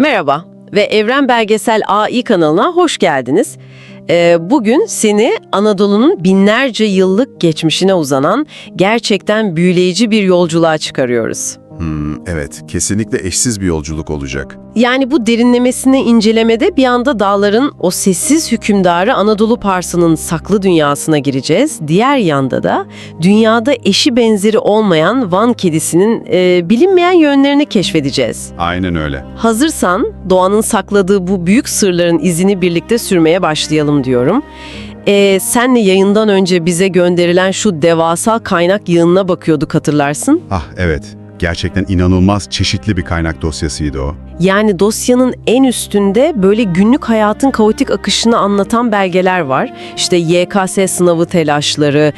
Merhaba ve Evren Belgesel AI kanalına hoş geldiniz. Bugün seni Anadolu'nun binlerce yıllık geçmişine uzanan gerçekten büyüleyici bir yolculuğa çıkarıyoruz. Evet, kesinlikle eşsiz bir yolculuk olacak. Yani bu derinlemesine incelemede bir anda dağların o sessiz hükümdarı Anadolu Parsı'nın saklı dünyasına gireceğiz. Diğer yanda da dünyada eşi benzeri olmayan Van kedisinin bilinmeyen yönlerini keşfedeceğiz. Aynen öyle. Hazırsan doğanın sakladığı bu büyük sırların izini birlikte sürmeye başlayalım diyorum. Senle yayından önce bize gönderilen şu devasa kaynak yığınına bakıyorduk, hatırlarsın. Evet. Gerçekten inanılmaz çeşitli bir kaynak dosyasıydı o. Yani dosyanın en üstünde böyle günlük hayatın kaotik akışını anlatan belgeler var. İşte YKS sınavı telaşları,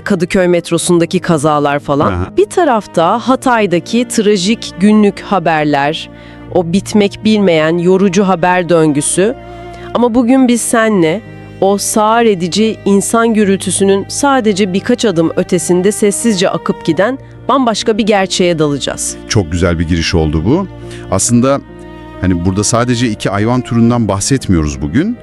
Kadıköy metrosundaki kazalar falan. Aha. Bir tarafta Hatay'daki trajik günlük haberler, o bitmek bilmeyen yorucu haber döngüsü. Ama bugün biz seninle o sağır edici insan gürültüsünün sadece birkaç adım ötesinde sessizce akıp giden bambaşka bir gerçeğe dalacağız. Çok güzel bir giriş oldu bu. Aslında hani burada sadece iki hayvan türünden bahsetmiyoruz bugün.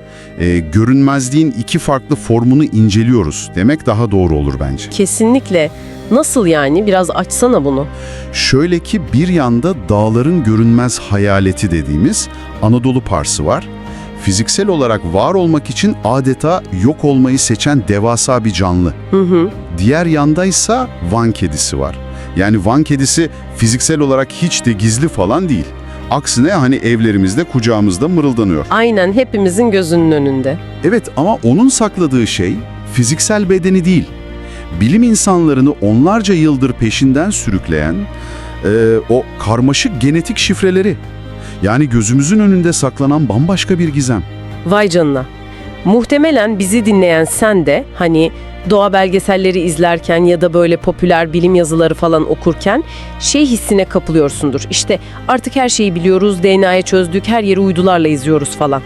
Görünmezliğin iki farklı formunu inceliyoruz demek daha doğru olur bence. Kesinlikle. Nasıl yani? Biraz açsana bunu. Şöyle ki bir yanda dağların görünmez hayaleti dediğimiz Anadolu Parsı var. Fiziksel olarak var olmak için adeta yok olmayı seçen devasa bir canlı. Diğer yandaysa Van kedisi var. Yani Van kedisi fiziksel olarak hiç de gizli falan değil. Aksine hani evlerimizde, kucağımızda mırıldanıyor. Aynen, hepimizin gözünün önünde. Evet, ama onun sakladığı şey fiziksel bedeni değil. Bilim insanlarını onlarca yıldır peşinden sürükleyen o karmaşık genetik şifreleri. Yani gözümüzün önünde saklanan bambaşka bir gizem. Vay canına. Muhtemelen bizi dinleyen sen de hani doğa belgeselleri izlerken ya da böyle popüler bilim yazıları falan okurken hissine kapılıyorsundur. İşte artık her şeyi biliyoruz, DNA'yı çözdük, her yeri uydularla izliyoruz falan.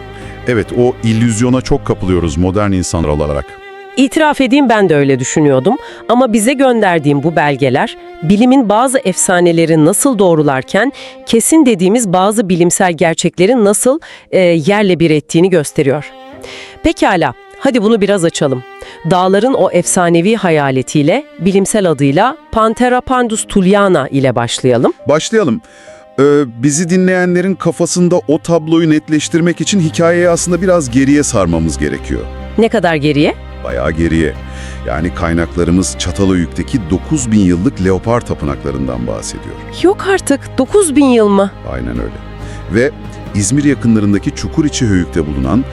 Evet, o illüzyona çok kapılıyoruz modern insanlar olarak. İtiraf edeyim, ben de öyle düşünüyordum ama bize gönderdiğim bu belgeler bilimin bazı efsaneleri nasıl doğrularken kesin dediğimiz bazı bilimsel gerçeklerin nasıl yerle bir ettiğini gösteriyor. Pekala, hadi bunu biraz açalım. Dağların o efsanevi hayaletiyle, bilimsel adıyla Panthera pandus thulliana ile başlayalım. Başlayalım. Bizi dinleyenlerin kafasında o tabloyu netleştirmek için hikayeyi aslında biraz geriye sarmamız gerekiyor. Ne kadar geriye? Bayağı geriye. Yani kaynaklarımız Çatalhöyük'teki 9000 yıllık leopar tapınaklarından bahsediyor. Yok artık, 9000 yıl mı? Aynen öyle. Ve İzmir yakınlarındaki Çukuriçi Höyük'te bulunan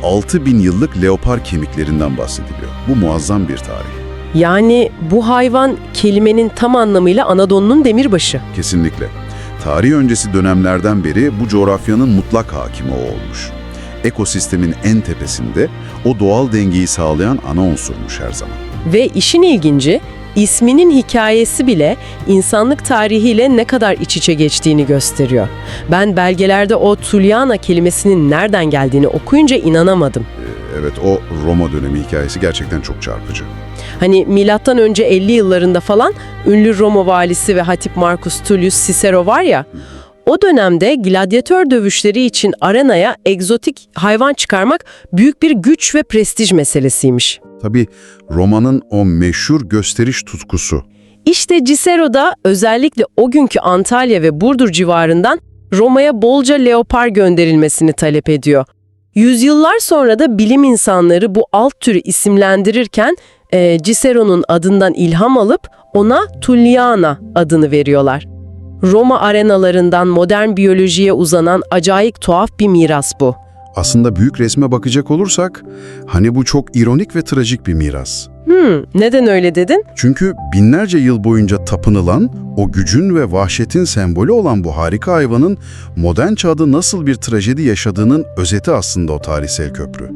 6000 yıllık leopar kemiklerinden bahsediliyor. Bu muazzam bir tarih. Yani bu hayvan kelimenin tam anlamıyla Anadolu'nun demirbaşı. Kesinlikle. Tarih öncesi dönemlerden beri bu coğrafyanın mutlak hakimi o olmuş. Ekosistemin en tepesinde o doğal dengeyi sağlayan ana unsurmuş her zaman. Ve işin ilginci, isminin hikayesi bile insanlık tarihiyle ne kadar iç içe geçtiğini gösteriyor. Ben belgelerde o Thulliana kelimesinin nereden geldiğini okuyunca inanamadım. Evet, o Roma dönemi hikayesi gerçekten çok çarpıcı. Hani milattan önce 50 yıllarında falan ünlü Roma valisi ve hatip Marcus Tullius Cicero var ya, o dönemde gladyatör dövüşleri için arenaya egzotik hayvan çıkarmak büyük bir güç ve prestij meselesiymiş. Tabii Roma'nın o meşhur gösteriş tutkusu. İşte Cicero da özellikle o günkü Antalya ve Burdur civarından Roma'ya bolca leopar gönderilmesini talep ediyor. Yüzyıllar sonra da bilim insanları bu alt türü isimlendirirken Cicero'nun adından ilham alıp ona Thulliana adını veriyorlar. Roma arenalarından modern biyolojiye uzanan acayip tuhaf bir miras bu. Aslında büyük resme bakacak olursak, hani bu çok ironik ve trajik bir miras. Neden öyle dedin? Çünkü binlerce yıl boyunca tapınılan, o gücün ve vahşetin sembolü olan bu harika hayvanın modern çağda nasıl bir trajedi yaşadığının özeti aslında o tarihsel köprü.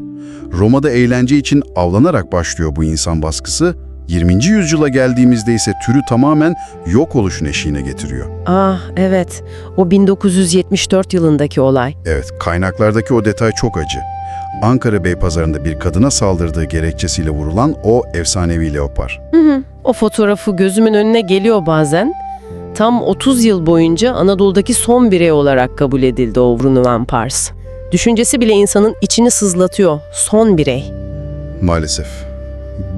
Roma'da eğlence için avlanarak başlıyor bu insan baskısı, 20. yüzyıla geldiğimizde ise türü tamamen yok oluşun eşiğine getiriyor. Ah evet, o 1974 yılındaki olay. Evet, kaynaklardaki o detay çok acı. Ankara Beypazarı'nda bir kadına saldırdığı gerekçesiyle vurulan o efsanevi leopar. O fotoğrafı gözümün önüne geliyor bazen. Tam 30 yıl boyunca Anadolu'daki son birey olarak kabul edildi o Wruneman Pars. Düşüncesi bile insanın içini sızlatıyor. Son birey. Maalesef.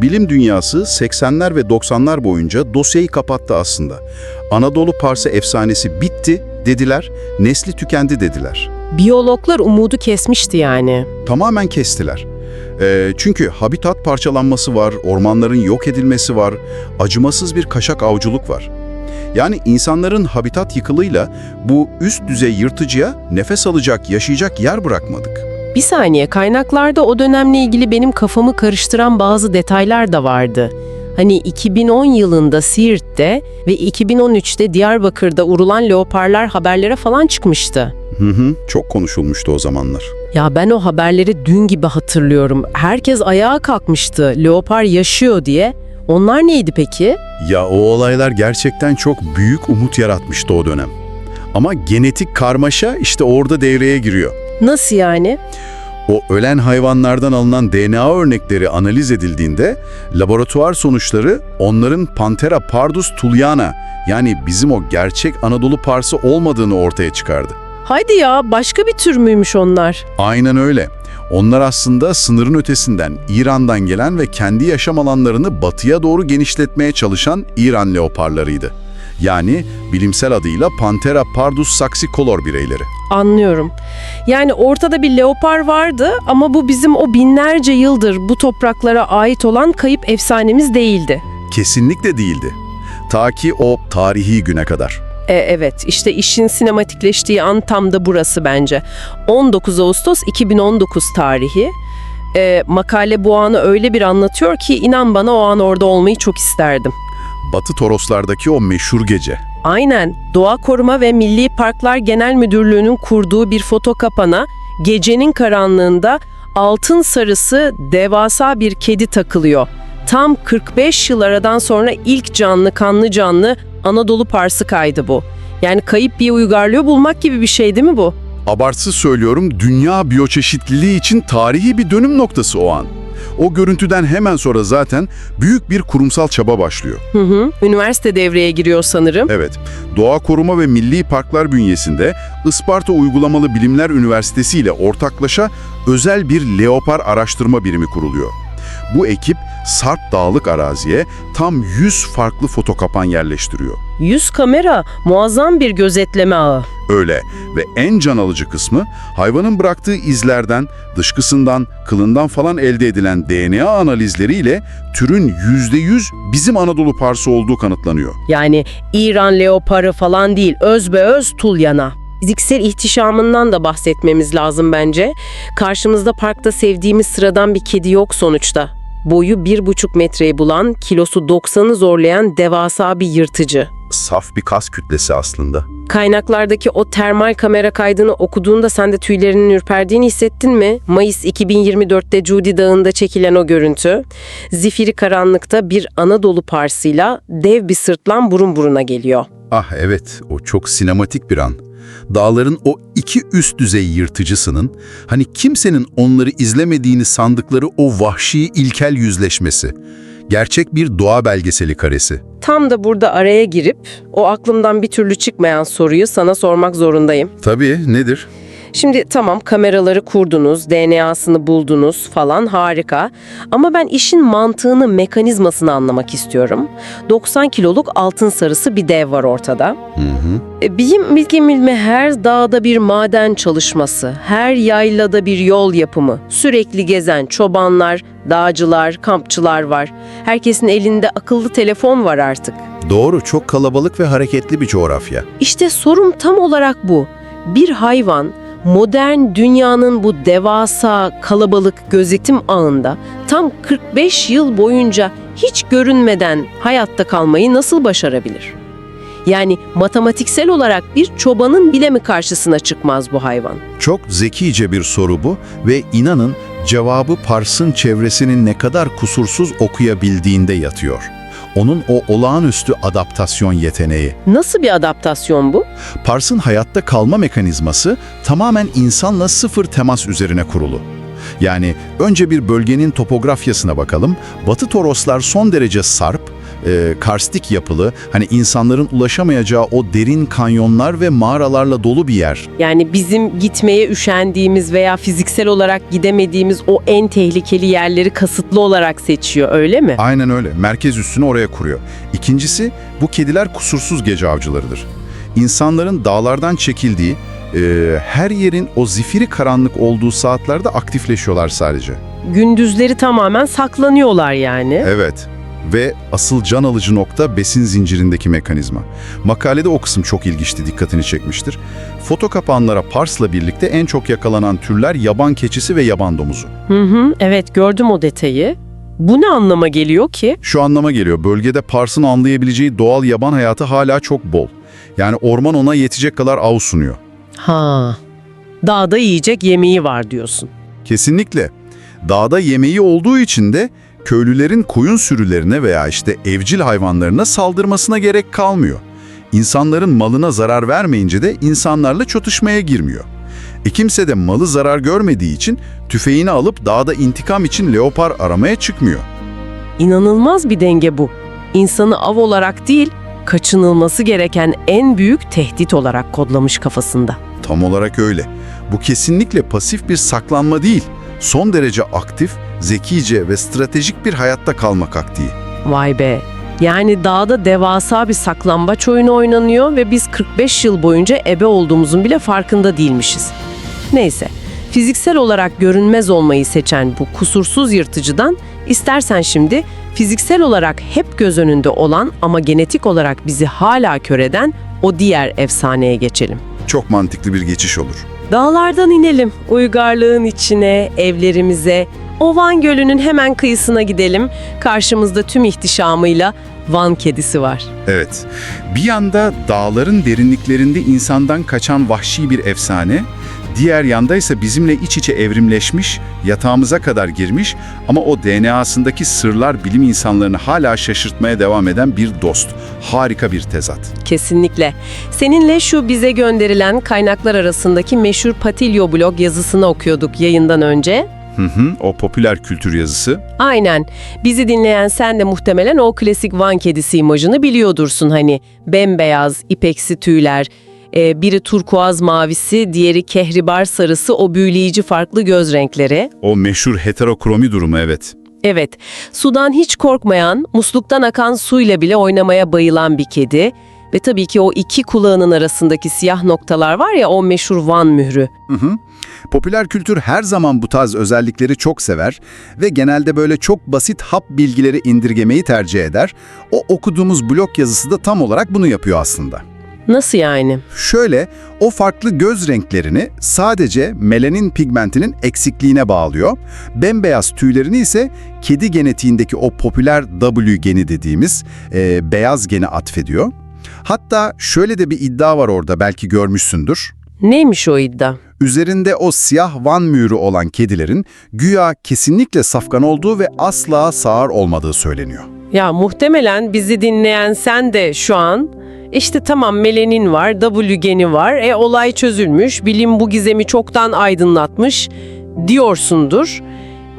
Bilim dünyası 80'ler ve 90'lar boyunca dosyayı kapattı aslında. Anadolu Parsı efsanesi bitti dediler, nesli tükendi dediler. Biyologlar umudu kesmişti yani. Tamamen kestiler. Çünkü habitat parçalanması var, ormanların yok edilmesi var, acımasız bir kaşak avcılık var. Yani insanların habitat yıkılıyla bu üst düzey yırtıcıya nefes alacak, yaşayacak yer bırakmadık. Bir saniye, kaynaklarda o dönemle ilgili benim kafamı karıştıran bazı detaylar da vardı. Hani 2010 yılında Siirt'te ve 2013'te Diyarbakır'da uğrulan leoparlar haberlere falan çıkmıştı. Çok konuşulmuştu o zamanlar. Ya ben o haberleri dün gibi hatırlıyorum. Herkes ayağa kalkmıştı, leopar yaşıyor diye. Onlar neydi peki? Ya o olaylar gerçekten çok büyük umut yaratmıştı o dönem. Ama genetik karmaşa işte orada devreye giriyor. Nasıl yani? O ölen hayvanlardan alınan DNA örnekleri analiz edildiğinde laboratuvar sonuçları onların Panthera pardus thuliana yani bizim o gerçek Anadolu parsı olmadığını ortaya çıkardı. Haydi ya, başka bir tür müymüş onlar? Aynen öyle. Onlar aslında sınırın ötesinden, İran'dan gelen ve kendi yaşam alanlarını batıya doğru genişletmeye çalışan İran leoparlarıydı. Yani bilimsel adıyla Panthera pardus saxicolor bireyleri. Anlıyorum. Yani ortada bir leopar vardı ama bu bizim o binlerce yıldır bu topraklara ait olan kayıp efsanemiz değildi. Kesinlikle değildi. Ta ki o tarihi güne kadar. Evet, işte işin sinematikleştiği an tam da burası bence. 19 Ağustos 2019 tarihi. Makale bu anı öyle bir anlatıyor ki inan bana o an orada olmayı çok isterdim. Batı Toroslar'daki o meşhur gece. Aynen, Doğa Koruma ve Milli Parklar Genel Müdürlüğü'nün kurduğu bir foto kapana gecenin karanlığında altın sarısı devasa bir kedi takılıyor. Tam 45 yıl aradan sonra ilk kanlı canlı Anadolu Parsı kaydı bu. Yani kayıp bir uygarlığı bulmak gibi bir şey değil mi bu? Abartsız söylüyorum, dünya biyoçeşitliliği için tarihi bir dönüm noktası o an. O görüntüden hemen sonra zaten büyük bir kurumsal çaba başlıyor. Üniversite devreye giriyor sanırım. Evet, Doğa Koruma ve Milli Parklar bünyesinde Isparta Uygulamalı Bilimler Üniversitesi ile ortaklaşa özel bir leopar araştırma birimi kuruluyor. Bu ekip Sarp Dağlık araziye tam 100 farklı fotokapan yerleştiriyor. 100 kamera, muazzam bir gözetleme ağı. Öyle ve en can alıcı kısmı hayvanın bıraktığı izlerden, dışkısından, kılından falan elde edilen DNA analizleriyle türün %100 bizim Anadolu parsı olduğu kanıtlanıyor. Yani İran leoparı falan değil, özbeöz Thuliana. Fiziksel ihtişamından da bahsetmemiz lazım bence. Karşımızda parkta sevdiğimiz sıradan bir kedi yok sonuçta. Boyu 1,5 metreyi bulan, kilosu 90'ı zorlayan devasa bir yırtıcı. Saf bir kas kütlesi aslında. Kaynaklardaki o termal kamera kaydını okuduğunda sen de tüylerinin ürperdiğini hissettin mi? Mayıs 2024'te Cudi Dağı'nda çekilen o görüntü. Zifiri karanlıkta bir Anadolu parsıyla dev bir sırtlan burun buruna geliyor. Ah evet, o çok sinematik bir an. Dağların o iki üst düzey yırtıcısının, hani kimsenin onları izlemediğini sandıkları o vahşi ilkel yüzleşmesi. Gerçek bir doğa belgeseli karesi. Tam da burada araya girip o aklımdan bir türlü çıkmayan soruyu sana sormak zorundayım. Tabii, nedir? Şimdi tamam, kameraları kurdunuz, DNA'sını buldunuz falan, harika. Ama ben işin mantığını, mekanizmasını anlamak istiyorum. 90 kiloluk altın sarısı bir dev var ortada. Bilim bilgimilme her dağda bir maden çalışması, her yaylada bir yol yapımı, sürekli gezen çobanlar, dağcılar, kampçılar var. Herkesin elinde akıllı telefon var artık. Doğru, çok kalabalık ve hareketli bir coğrafya. İşte sorum tam olarak bu. Bir hayvan modern dünyanın bu devasa kalabalık gözetim ağında tam 45 yıl boyunca hiç görünmeden hayatta kalmayı nasıl başarabilir? Yani matematiksel olarak bir çobanın bile mi karşısına çıkmaz bu hayvan? Çok zekice bir soru bu ve inanın cevabı Pars'ın çevresinin ne kadar kusursuz okuyabildiğinde yatıyor. Onun o olağanüstü adaptasyon yeteneği. Nasıl bir adaptasyon bu? Pars'ın hayatta kalma mekanizması tamamen insanla sıfır temas üzerine kurulu. Yani önce bir bölgenin topografyasına bakalım. Batı Toroslar son derece sarp karstik yapılı, hani insanların ulaşamayacağı o derin kanyonlar ve mağaralarla dolu bir yer. Yani bizim gitmeye üşendiğimiz veya fiziksel olarak gidemediğimiz o en tehlikeli yerleri kasıtlı olarak seçiyor, öyle mi? Aynen öyle. Merkez üssünü oraya kuruyor. İkincisi, bu kediler kusursuz gece avcılarıdır. İnsanların dağlardan çekildiği, her yerin o zifiri karanlık olduğu saatlerde aktifleşiyorlar sadece. Gündüzleri tamamen saklanıyorlar yani. Evet. Ve asıl can alıcı nokta besin zincirindeki mekanizma. Makalede o kısım çok ilginçti, dikkatini çekmiştir. Foto kapağınlara Pars'la birlikte en çok yakalanan türler yaban keçisi ve yaban domuzu. Evet, gördüm o detayı. Bu ne anlama geliyor ki? Şu anlama geliyor, bölgede Pars'ın anlayabileceği doğal yaban hayatı hala çok bol. Yani orman ona yetecek kadar av sunuyor. Ha, dağda yiyecek yemeği var diyorsun. Kesinlikle. Dağda yemeği olduğu için de köylülerin koyun sürülerine veya evcil hayvanlarına saldırmasına gerek kalmıyor. İnsanların malına zarar vermeyince de insanlarla çatışmaya girmiyor. Kimse de malı zarar görmediği için tüfeğini alıp dağda intikam için leopar aramaya çıkmıyor. İnanılmaz bir denge bu. İnsanı av olarak değil, kaçınılması gereken en büyük tehdit olarak kodlamış kafasında. Tam olarak öyle. Bu kesinlikle pasif bir saklanma değil, son derece aktif, zekice ve stratejik bir hayatta kalma taktiği. Vay be! Yani dağda devasa bir saklambaç oyunu oynanıyor ve biz 45 yıl boyunca ebe olduğumuzun bile farkında değilmişiz. Neyse, fiziksel olarak görünmez olmayı seçen bu kusursuz yırtıcıdan istersen şimdi fiziksel olarak hep göz önünde olan ama genetik olarak bizi hala kör eden o diğer efsaneye geçelim. Çok mantıklı bir geçiş olur. Dağlardan inelim, uygarlığın içine, evlerimize, o Van Gölü'nün hemen kıyısına gidelim. Karşımızda tüm ihtişamıyla Van kedisi var. Evet, bir yanda dağların derinliklerinde insandan kaçan vahşi bir efsane, diğer yanda ise bizimle iç içe evrimleşmiş, yatağımıza kadar girmiş ama o DNA'sındaki sırlar bilim insanlarını hala şaşırtmaya devam eden bir dost. Harika bir tezat. Kesinlikle. Seninle şu bize gönderilen kaynaklar arasındaki meşhur Patilio blog yazısını okuyorduk yayından önce. O popüler kültür yazısı. Aynen. Bizi dinleyen sen de muhtemelen o klasik Van kedisi imajını biliyordursun hani. Bembeyaz, ipeksi tüyler, biri turkuaz mavisi, diğeri kehribar sarısı, o büyüleyici farklı göz renkleri. O meşhur heterokromi durumu, evet. Evet, sudan hiç korkmayan, musluktan akan suyla bile oynamaya bayılan bir kedi. Ve tabii ki o iki kulağının arasındaki siyah noktalar var ya, o meşhur Van mührü. Popüler kültür her zaman bu tarz özellikleri çok sever ve genelde böyle çok basit hap bilgileri indirgemeyi tercih eder. O okuduğumuz blog yazısı da tam olarak bunu yapıyor aslında. Nasıl yani? Şöyle, o farklı göz renklerini sadece melanin pigmentinin eksikliğine bağlıyor. Bembeyaz tüylerini ise kedi genetiğindeki o popüler W geni dediğimiz beyaz gene atfediyor. Hatta şöyle de bir iddia var orada, belki görmüşsündür. Neymiş o iddia? Üzerinde o siyah Van mührü olan kedilerin güya kesinlikle safkan olduğu ve asla sağır olmadığı söyleniyor. Ya muhtemelen bizi dinleyen sen de şu an işte tamam melanin var, W geni var, olay çözülmüş, bilim bu gizemi çoktan aydınlatmış diyorsundur.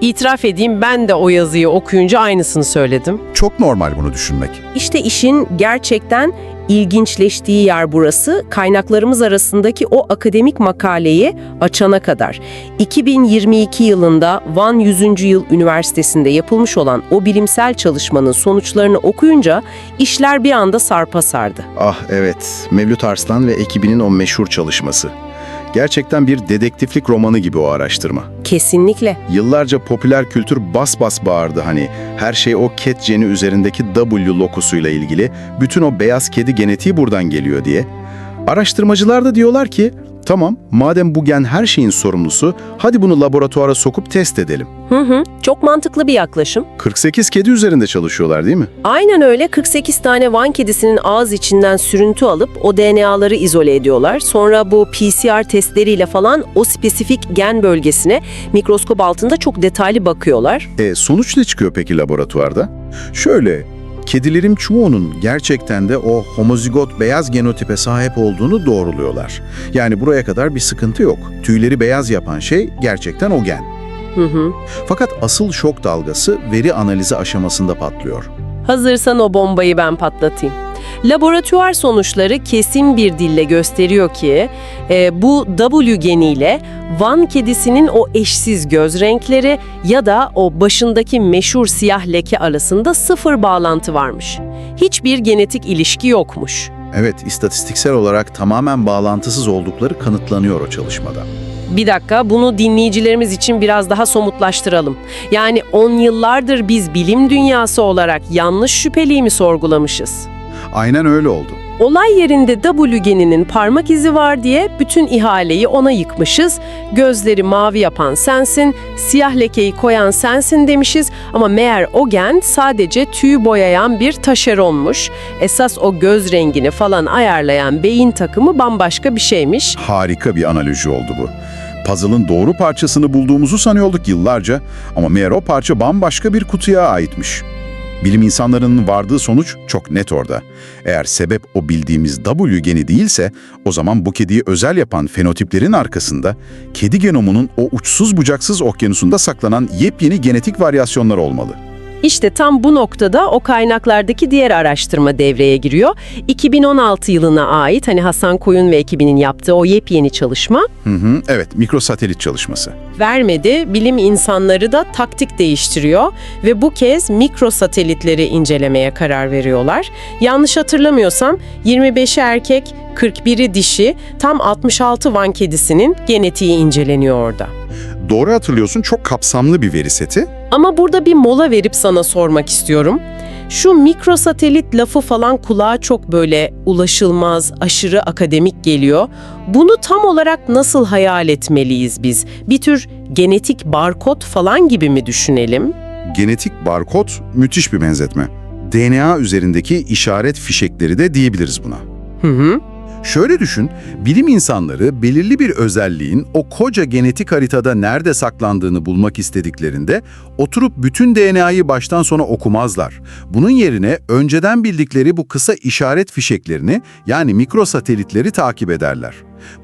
İtiraf edeyim, ben de o yazıyı okuyunca aynısını söyledim. Çok normal bunu düşünmek. İşte işin gerçekten ilginçleştiği yer burası. Kaynaklarımız arasındaki o akademik makaleyi açana kadar. 2022 yılında Van 100. Yıl Üniversitesi'nde yapılmış olan o bilimsel çalışmanın sonuçlarını okuyunca işler bir anda sarpa sardı. Ah evet, Mevlüt Arslan ve ekibinin o meşhur çalışması. Gerçekten bir dedektiflik romanı gibi o araştırma. Kesinlikle. Yıllarca popüler kültür bas bas bağırdı hani. Her şey o ket geni üzerindeki W lokusuyla ilgili. Bütün o beyaz kedi genetiği buradan geliyor diye. Araştırmacılar da diyorlar ki, tamam madem bu gen her şeyin sorumlusu, hadi bunu laboratuvara sokup test edelim. Çok mantıklı bir yaklaşım. 48 kedi üzerinde çalışıyorlar değil mi? Aynen öyle, 48 tane Van kedisinin ağız içinden sürüntü alıp o DNA'ları izole ediyorlar. Sonra bu PCR testleriyle falan o spesifik gen bölgesine mikroskop altında çok detaylı bakıyorlar. Sonuç ne çıkıyor peki laboratuvarda? Şöyle, kedilerin çoğunun gerçekten de o homozigot beyaz genotipe sahip olduğunu doğruluyorlar. Yani buraya kadar bir sıkıntı yok. Tüyleri beyaz yapan şey gerçekten o gen. Fakat asıl şok dalgası veri analizi aşamasında patlıyor. Hazırsan o bombayı ben patlatayım. Laboratuvar sonuçları kesin bir dille gösteriyor ki bu W geniyle Van kedisinin o eşsiz göz renkleri ya da o başındaki meşhur siyah leke arasında sıfır bağlantı varmış. Hiçbir genetik ilişki yokmuş. Evet, istatistiksel olarak tamamen bağlantısız oldukları kanıtlanıyor o çalışmada. Bir dakika, bunu dinleyicilerimiz için biraz daha somutlaştıralım. Yani 10 yıllardır biz bilim dünyası olarak yanlış şüpheliği mi sorgulamışız? Aynen öyle oldu. Olay yerinde W geninin parmak izi var diye bütün ihaleyi ona yıkmışız. Gözleri mavi yapan sensin, siyah lekeyi koyan sensin demişiz ama meğer o gen sadece tüyü boyayan bir taşeronmuş. Esas o göz rengini falan ayarlayan beyin takımı bambaşka bir şeymiş. Harika bir analoji oldu bu. Puzzle'ın doğru parçasını bulduğumuzu sanıyorduk yıllarca ama meğer o parça bambaşka bir kutuya aitmiş. Bilim insanlarının vardığı sonuç çok net orada. Eğer sebep o bildiğimiz W geni değilse, o zaman bu kediyi özel yapan fenotiplerin arkasında kedi genomunun o uçsuz bucaksız okyanusunda saklanan yepyeni genetik varyasyonlar olmalı. İşte tam bu noktada o kaynaklardaki diğer araştırma devreye giriyor. 2016 yılına ait Hasan Koyun ve ekibinin yaptığı o yepyeni çalışma Evet, mikrosatelit çalışması. vermedi. Bilim insanları da taktik değiştiriyor ve bu kez mikrosatelitleri incelemeye karar veriyorlar. Yanlış hatırlamıyorsam 25'i erkek, 41'i dişi, tam 66 Van kedisinin genetiği inceleniyor orada. Doğru hatırlıyorsun, çok kapsamlı bir veri seti. Ama burada bir mola verip sana sormak istiyorum. Şu mikrosatelit lafı falan kulağa çok böyle ulaşılmaz, aşırı akademik geliyor. Bunu tam olarak nasıl hayal etmeliyiz biz? Bir tür genetik barkod falan gibi mi düşünelim? Genetik barkod müthiş bir benzetme. DNA üzerindeki işaret fişekleri de diyebiliriz buna. Hı. Şöyle düşün, bilim insanları belirli bir özelliğin o koca genetik haritada nerede saklandığını bulmak istediklerinde oturup bütün DNA'yı baştan sona okumazlar. Bunun yerine önceden bildikleri bu kısa işaret fişeklerini, yani mikrosatelitleri takip ederler.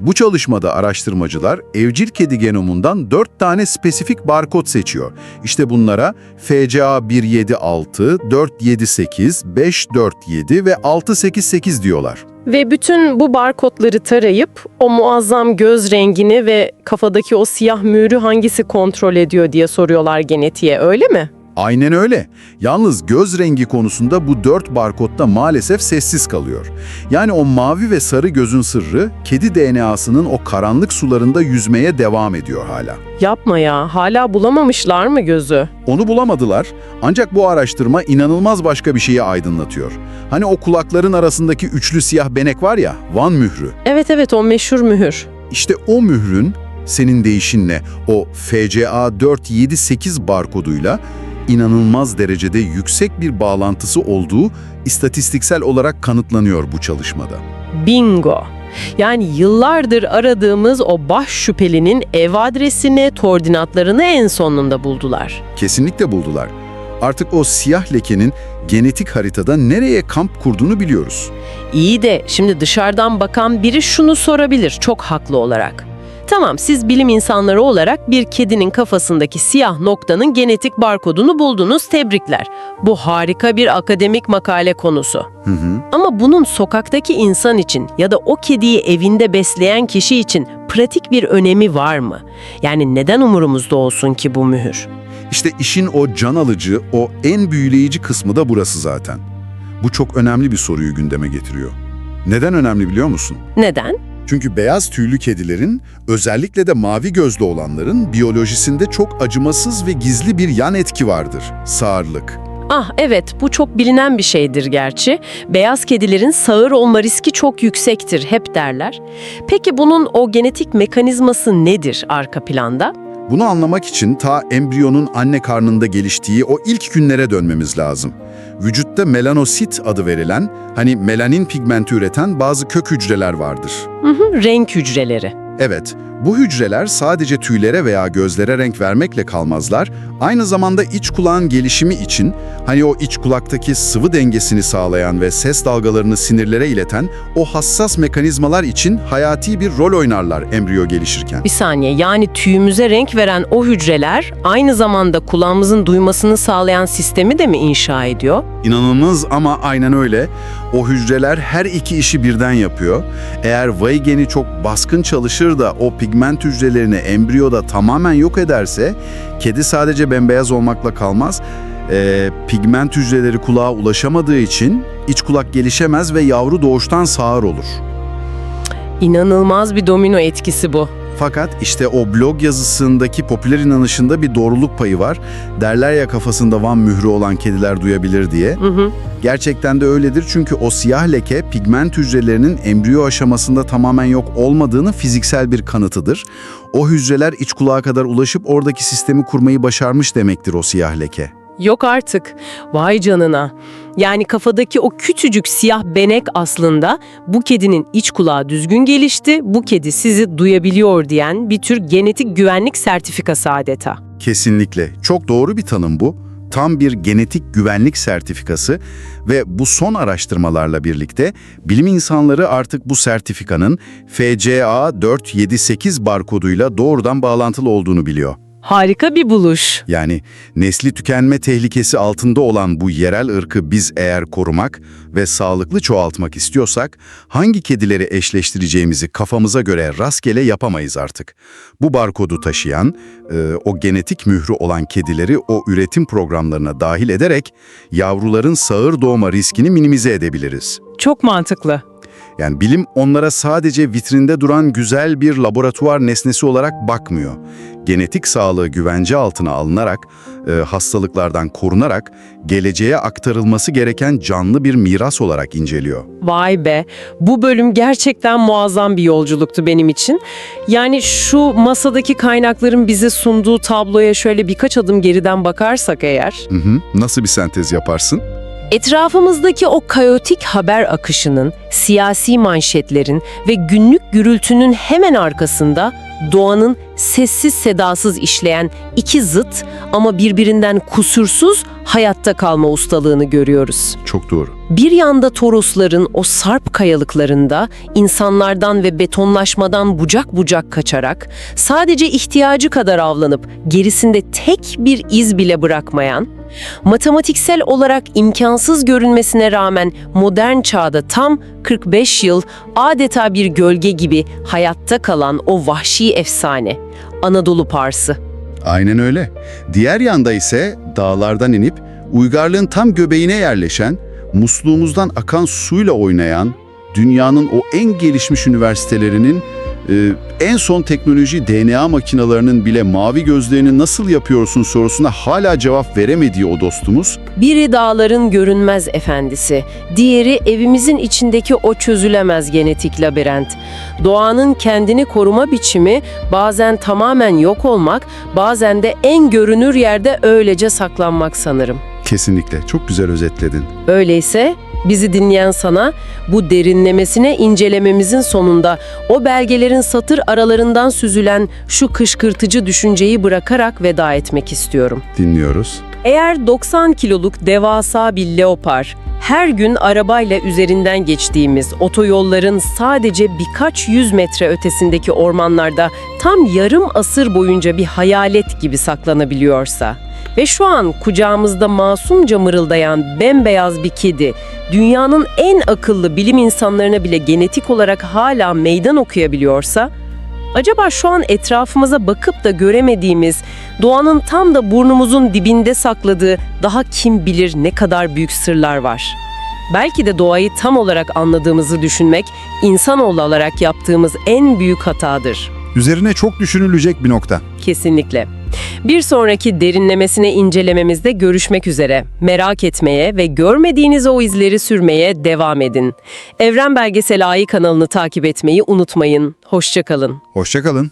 Bu çalışmada araştırmacılar evcil kedi genomundan 4 tane spesifik barkod seçiyor. İşte bunlara FCA176, 478, 547 ve 688 diyorlar. Ve bütün bu barkodları tarayıp o muazzam göz rengini ve kafadaki o siyah mührü hangisi kontrol ediyor diye soruyorlar genetiğe, öyle mi? Aynen öyle. Yalnız göz rengi konusunda bu 4 barkodda maalesef sessiz kalıyor. Yani o mavi ve sarı gözün sırrı kedi DNA'sının o karanlık sularında yüzmeye devam ediyor hala. Yapma ya, hala bulamamışlar mı gözü? Onu bulamadılar, ancak bu araştırma inanılmaz başka bir şeyi aydınlatıyor. Hani o kulakların arasındaki üçlü siyah benek var ya, Van mührü. Evet, o meşhur mühür. İşte o mührün senin deyişinle o FCA 478 barkoduyla inanılmaz derecede yüksek bir bağlantısı olduğu istatistiksel olarak kanıtlanıyor bu çalışmada. Bingo! Yani yıllardır aradığımız o baş şüphelinin ev adresini, koordinatlarını en sonunda buldular. Kesinlikle buldular. Artık o siyah lekenin genetik haritada nereye kamp kurduğunu biliyoruz. İyi de şimdi dışarıdan bakan biri şunu sorabilir çok haklı olarak. Tamam, siz bilim insanları olarak bir kedinin kafasındaki siyah noktanın genetik barkodunu buldunuz, tebrikler. Bu harika bir akademik makale konusu. Ama bunun sokaktaki insan için ya da o kediyi evinde besleyen kişi için pratik bir önemi var mı? Yani neden umurumuzda olsun ki bu mühür? İşte işin o can alıcı, o en büyüleyici kısmı da burası zaten. Bu çok önemli bir soruyu gündeme getiriyor. Neden önemli biliyor musun? Neden? Çünkü beyaz tüylü kedilerin, özellikle de mavi gözlü olanların biyolojisinde çok acımasız ve gizli bir yan etki vardır: sağırlık. Ah evet, bu çok bilinen bir şeydir gerçi. Beyaz kedilerin sağır olma riski çok yüksektir hep derler. Peki bunun o genetik mekanizması nedir arka planda? Bunu anlamak için ta embriyonun anne karnında geliştiği o ilk günlere dönmemiz lazım. Vücutta melanosit adı verilen, hani melanin pigmenti üreten bazı kök hücreler vardır. Renk hücreleri. Evet, bu hücreler sadece tüylere veya gözlere renk vermekle kalmazlar, aynı zamanda iç kulağın gelişimi için, hani o iç kulaktaki sıvı dengesini sağlayan ve ses dalgalarını sinirlere ileten o hassas mekanizmalar için hayati bir rol oynarlar embriyo gelişirken. Bir saniye, yani tüyümüze renk veren o hücreler aynı zamanda kulağımızın duymasını sağlayan sistemi de mi inşa ediyor? İnanılmaz ama aynen öyle. O hücreler her iki işi birden yapıyor. Eğer Vay geni çok baskın çalışır da o pigment hücrelerini embriyoda tamamen yok ederse, kedi sadece bembeyaz olmakla kalmaz. Pigment hücreleri kulağa ulaşamadığı için iç kulak gelişemez ve yavru doğuştan sağır olur. İnanılmaz bir domino etkisi bu. Fakat işte o blog yazısındaki popüler inanışında bir doğruluk payı var. Derler ya, kafasında Van mührü olan kediler duyabilir diye. Gerçekten de öyledir, çünkü o siyah leke pigment hücrelerinin embriyo aşamasında tamamen yok olmadığının fiziksel bir kanıtıdır. O hücreler iç kulağa kadar ulaşıp oradaki sistemi kurmayı başarmış demektir o siyah leke. Yok artık. Vay canına. Yani kafadaki o küçücük siyah benek aslında bu kedinin iç kulağı düzgün gelişti, bu kedi sizi duyabiliyor diyen bir tür genetik güvenlik sertifikası adeta. Kesinlikle. Çok doğru bir tanım bu. Tam bir genetik güvenlik sertifikası ve bu son araştırmalarla birlikte bilim insanları artık bu sertifikanın FCA 478 barkoduyla doğrudan bağlantılı olduğunu biliyor. Harika bir buluş. Yani nesli tükenme tehlikesi altında olan bu yerel ırkı biz eğer korumak ve sağlıklı çoğaltmak istiyorsak, hangi kedileri eşleştireceğimizi kafamıza göre rastgele yapamayız artık. Bu barkodu taşıyan, o genetik mührü olan kedileri o üretim programlarına dahil ederek yavruların sağır doğma riskini minimize edebiliriz. Çok mantıklı. Yani bilim onlara sadece vitrinde duran güzel bir laboratuvar nesnesi olarak bakmıyor. Genetik sağlığı güvence altına alınarak, hastalıklardan korunarak, geleceğe aktarılması gereken canlı bir miras olarak inceliyor. Vay be, bu bölüm gerçekten muazzam bir yolculuktu benim için. Yani şu masadaki kaynakların bize sunduğu tabloya şöyle birkaç adım geriden bakarsak eğer... Nasıl bir sentez yaparsın? Etrafımızdaki o kaotik haber akışının, siyasi manşetlerin ve günlük gürültünün hemen arkasında doğanın sessiz sedasız işleyen iki zıt ama birbirinden kusursuz hayatta kalma ustalığını görüyoruz. Çok doğru. Bir yanda Torosların o sarp kayalıklarında insanlardan ve betonlaşmadan bucak bucak kaçarak sadece ihtiyacı kadar avlanıp gerisinde tek bir iz bile bırakmayan, matematiksel olarak imkansız görünmesine rağmen modern çağda tam 45 yıl adeta bir gölge gibi hayatta kalan o vahşi efsane, Anadolu Parsı. Aynen öyle. Diğer yanda ise dağlardan inip uygarlığın tam göbeğine yerleşen, musluğumuzdan akan suyla oynayan, dünyanın o en gelişmiş üniversitelerinin en son teknoloji DNA makinelerinin bile mavi gözlerini nasıl yapıyorsun sorusuna hala cevap veremediği o dostumuz. Biri dağların görünmez efendisi, diğeri evimizin içindeki o çözülemez genetik labirent. Doğanın kendini koruma biçimi bazen tamamen yok olmak, bazen de en görünür yerde öylece saklanmak sanırım. Kesinlikle. Çok güzel özetledin. Öyleyse bizi dinleyen sana bu derinlemesine incelememizin sonunda o belgelerin satır aralarından süzülen şu kışkırtıcı düşünceyi bırakarak veda etmek istiyorum. Dinliyoruz. Eğer 90 kiloluk devasa bir leopar, her gün arabayla üzerinden geçtiğimiz otoyolların sadece birkaç yüz metre ötesindeki ormanlarda tam yarım asır boyunca bir hayalet gibi saklanabiliyorsa ve şu an kucağımızda masumca mırıldayan bembeyaz bir kedi, dünyanın en akıllı bilim insanlarına bile genetik olarak hala meydan okuyabiliyorsa, acaba şu an etrafımıza bakıp da göremediğimiz, doğanın tam da burnumuzun dibinde sakladığı daha kim bilir ne kadar büyük sırlar var? Belki de doğayı tam olarak anladığımızı düşünmek, insanoğlu olarak yaptığımız en büyük hatadır. Üzerine çok düşünülecek bir nokta. Kesinlikle. Bir sonraki derinlemesine incelememizde görüşmek üzere. Merak etmeye ve görmediğiniz o izleri sürmeye devam edin. Evren Belgesel AI kanalını takip etmeyi unutmayın. Hoşça kalın. Hoşça kalın.